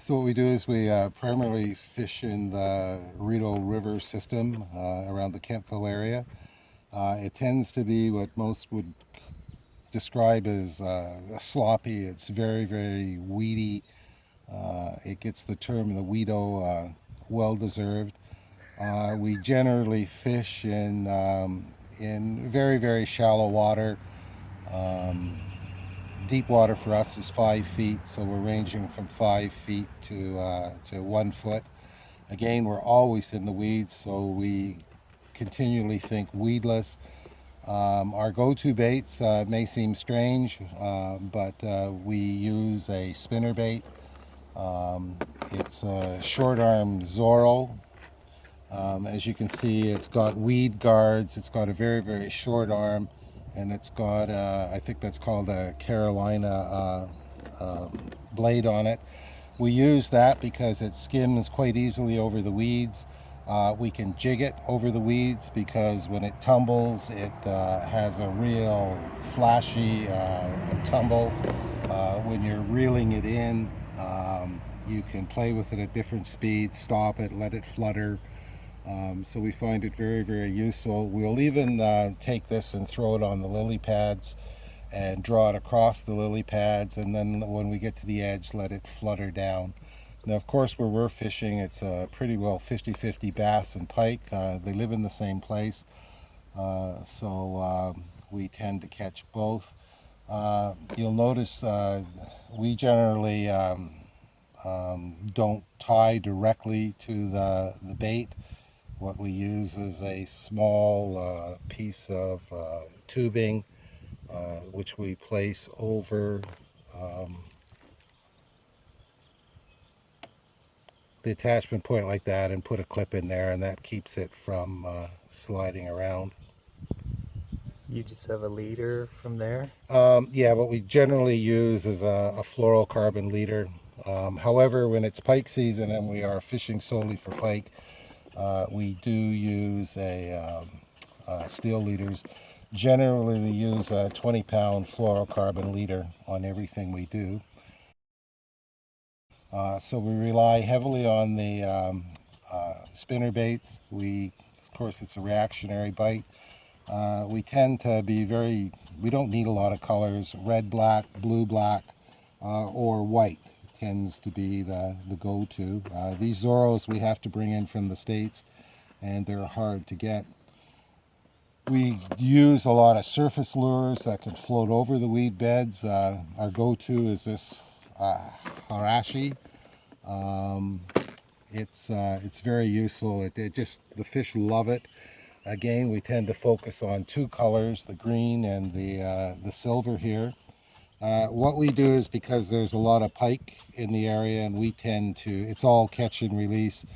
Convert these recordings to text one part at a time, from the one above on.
So what we do is we primarily fish in the Rideau River system around the Kentville area. It tends to be what most would describe as sloppy. It's very, very weedy. It gets the term the weedo well deserved. We generally fish in very, very shallow water. Um, Deep water for us is 5 feet, so we're ranging from 5 feet to 1 foot. Again, we're always in the weeds, so we continually think weedless. Our go-to baits may seem strange, but we use a spinner bait. It's a short arm Zorro. As you can see, it's got weed guards, it's got a very, very short arm, and it's got, I think that's called a Carolina blade on it. We use that because it skims quite easily over the weeds. We can jig it over the weeds because when it tumbles, it has a real flashy tumble. When you're reeling it in, you can play with it at different speeds, stop it, let it flutter. So we find it very, very useful. We'll even take this and throw it on the lily pads and draw it across the lily pads, and then when we get to the edge, let it flutter down. Now, of course, where we're fishing, it's pretty well 50-50 bass and pike. They live in the same place, so we tend to catch both. You'll notice we generally don't tie directly to the bait. What we use is a small piece of tubing which we place over the attachment point like that and put a clip in there, and that keeps it from sliding around. You just have a leader from there? Yeah, what we generally use is a fluorocarbon leader. However, when it's pike season and we are fishing solely for pike, we do use steel leaders. Generally, we use a 20-pound fluorocarbon leader on everything we do. So we rely heavily on the spinner baits. Of course, it's a reactionary bite. We tend to be we don't need a lot of colors. Red, black, blue, black, or white tends to be the go-to. These Zorros we have to bring in from the States, and they're hard to get. We use a lot of surface lures that can float over the weed beds. Our go-to is this Harashi. It's very useful. The fish love it. Again, we tend to focus on two colors, the green and the silver here. What we do is, because there's a lot of pike in the area and it's all catch and release,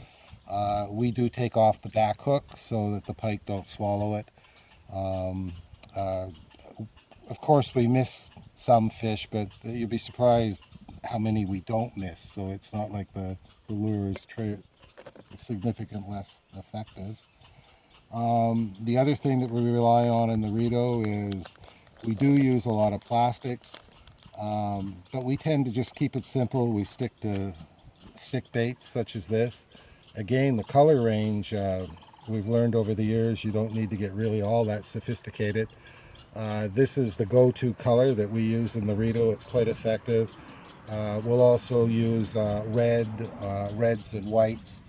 we do take off the back hook so that the pike don't swallow it. Of course, we miss some fish, but you'll be surprised how many we don't miss. So it's not like the lure is significantly less effective. The other thing that we rely on in the Rideau is we do use a lot of plastics, but we tend to just keep it simple. We stick to stick baits such as this. Again, the color range, we've learned over the years, you don't need to get really all that sophisticated. This is the go-to color that we use in the Rideau. It's quite effective. We'll also use reds and whites.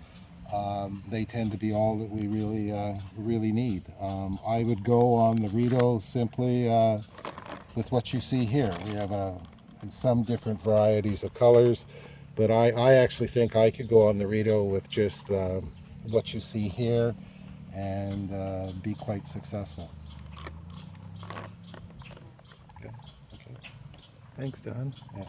They tend to be all that we really need. I would go on the Rideau simply with what you see here. We have some different varieties of colors, but I actually think I could go on the Rideau with just what you see here and be quite successful. Okay. Thanks, Don. Yeah.